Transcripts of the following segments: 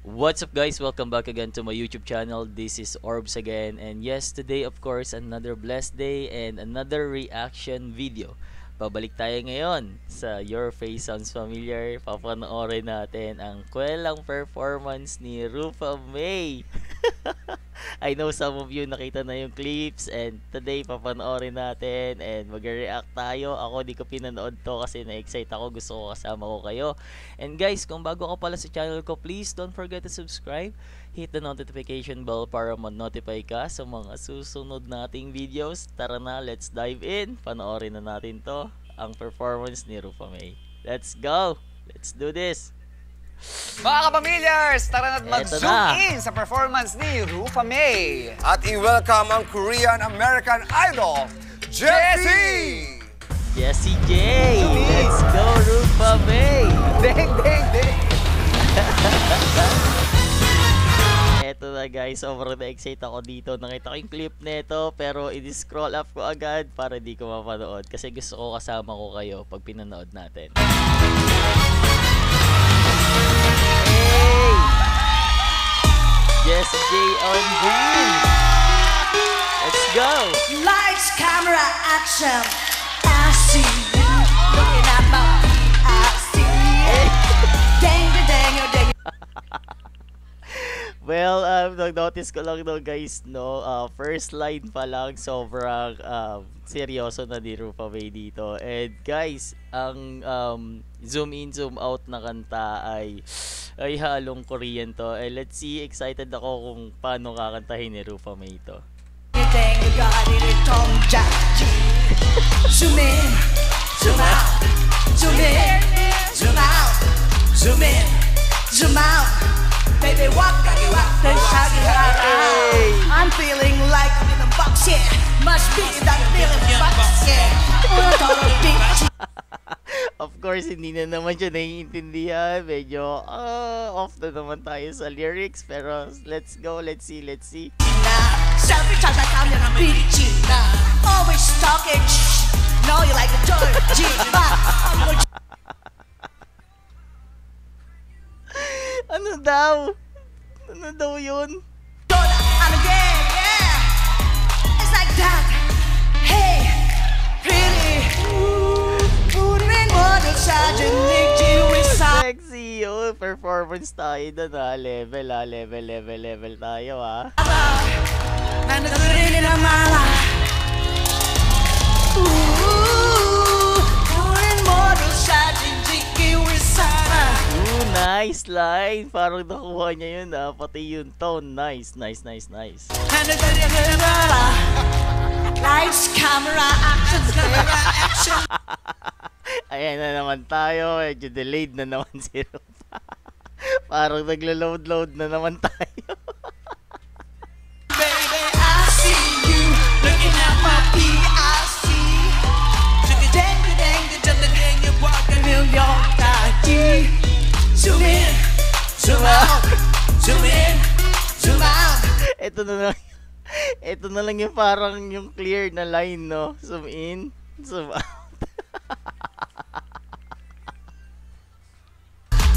What's up guys? Welcome back again to my YouTube channel. This is Orbs again, and yes, today of course another blessed day and another reaction video. Pabalik tayo ngayon sa Your Face Sounds Familiar. Papanoorin natin ang kwelang performance ni Rufa May. I know some of you nakita na yung clips, and today papanoorin natin and mag-react tayo. Ako di ko pinanood to kasi na-excite ako, gusto ko kasama ko kayo. And guys, kung bago ka pala sa channel ko, please don't forget to subscribe. Hit the notification bell para ma-notify ka sa mga susunod nating videos. Tara na, let's dive in. Panoorin na natin to, ang performance ni Rufa May. Let's go! Let's do this! Mga kapamilyars, tara na't mag-zoom in sa performance ni Rufa May. At i-welcome ang Korean-American idol, Jessie! Jessie J! Let's go, Rufa May! Ding, ding, ding! Eto na guys, sobrang na-excite ako dito. Nakita ko yung clip nito pero i-scroll up ko agad para di ko mapanood kasi gusto ko kasama ko kayo pag pinanood natin. Hey! Jessie J on green! Let's go! Lights, camera, action. I see you looking at my feet. I see you. Dang, dang, dang. Well, nag-notice ko lang no guys, no, first line pa lang sobrang seryoso na ni Rufa May dito. And guys, ang zoom in, zoom out na kanta ay halong Korean to. And let's see, excited ako kung paano kakantahin ni Rufa May ito. Zoom in, zoom out, zoom in, zoom out, zoom in, zoom out. Baby, walk, then shout it out. I'm feeling like I'm in a box, yeah. Must be that feeling box, yeah. Of course, hindi na naman siya naiintindihan. Medyo off na naman tayo sa lyrics. Pero let's go, let's see, let's see. Selfie 찾아가면 안 비리지 나. Always talking, know you like a dirty. Ano daw? Ano daw yun? And again, yeah. It's like that. Hey, pretty. 우린 모두 사진 찍기 위해서. Sexy! Oh, performance tayo doon ha. Level tayo ha. 나는 그린이란 말아. 우린 모두 사진 찍기 위해서. Nice line! Parang nakuha niya yun ha. Pati yung tone. Nice. 나는 그린이란 말아. Lights, camera, action, action. Ayan na naman tayo. Medyo delayed na naman si Rufa. Parang naglo-load na naman tayo. Baby, I see you looking at my PIC. Dang, dang, you walk a New York daddy. Zoom in, zoom out, zoom in, zoom out. Ito na lang yung parang yung clear na line, no? Zoom in, zoom out.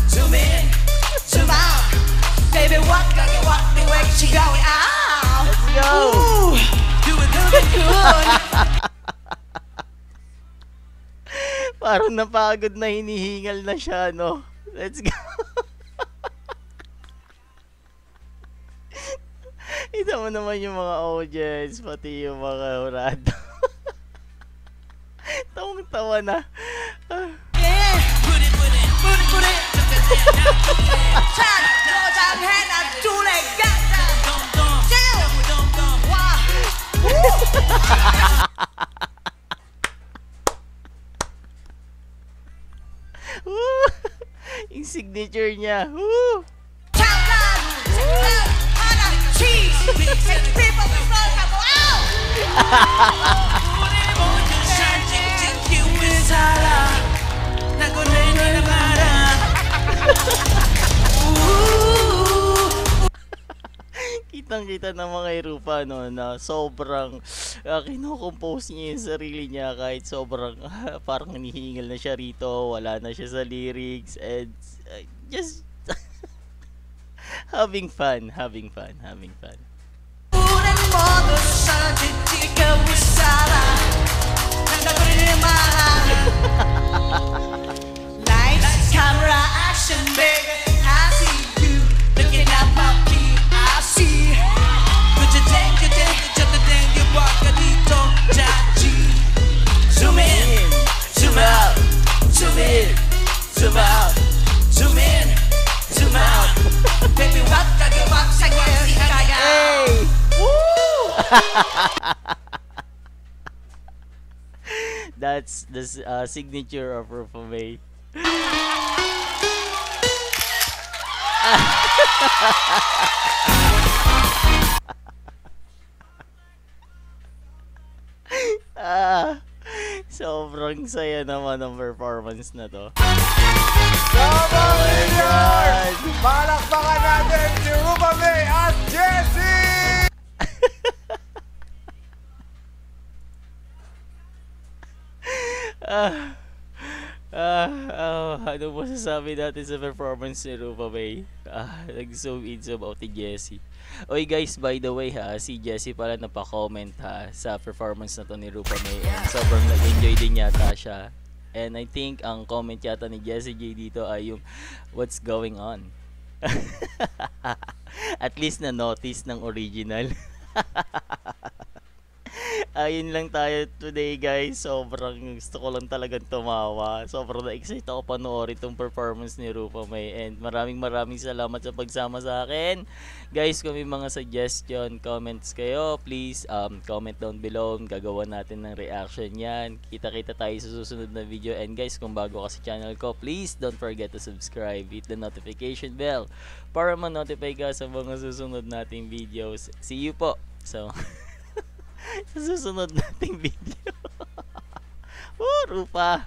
Zoom in, zoom out. Baby, walk the way she going out. Let's go! Ooh, do it good. Parang napagod na, hinihingal na siya, no? Let's go! Ito mo naman yung mga audience, pati yung mga hurado. Tawang-tawa na. Yeah, put it. 조장해 나 둘의 가자. 와. Woo! Yung signature niya. Woo! Kitang-kita ng mga Rufa, no, na sobrang kino-compose niya yung sarili niya kahit sobrang parang hinihingal na siya rito, wala na siya sa lyrics, and just Having fun, having fun, having fun. 우린 모두 사라지고 살아 난다거리는 말아 Lights, camera, action, baby I see you looking at my PIC 그저 땡겨 와가니 동작지 Zoom in, zoom out, zoom in, zoom out, zoom in, zoom out Baby wakage wakage hikaya Hey! That's the signature of Rufame. Sobrang saya naman ng performance na to. Kapamilyar! Palakpakan natin si Rupa May at Jessie! Ano po sasabi natin sa performance ni Rupa May? Nag-zoom in, zoom out ni Jessie. Oy guys, by the way ha, si Jessie pala napaka-comment ha sa performance na to ni Rupa May. And sobrang nag-enjoy din yata siya. And I think ang comment yata ni Jessie J dito ay yung what's going on. At least na-notice ng original. Ayun lang tayo today guys. Sobrang gusto ko lang talagang tumawa. Sobrang na-excite ako panoorin itong performance ni Rupa May. And maraming salamat sa pagsama sa akin. Guys, kung may mga suggestion, comments kayo, please comment down below. Gagawa natin ng reaction yan. Kita-kita tayo sa susunod na video. And guys, kung bago ka sa channel ko, please don't forget to subscribe. Hit the notification bell para ma-notify ka sa mga susunod nating videos. See you po. So sa susunod nating video. Rupa.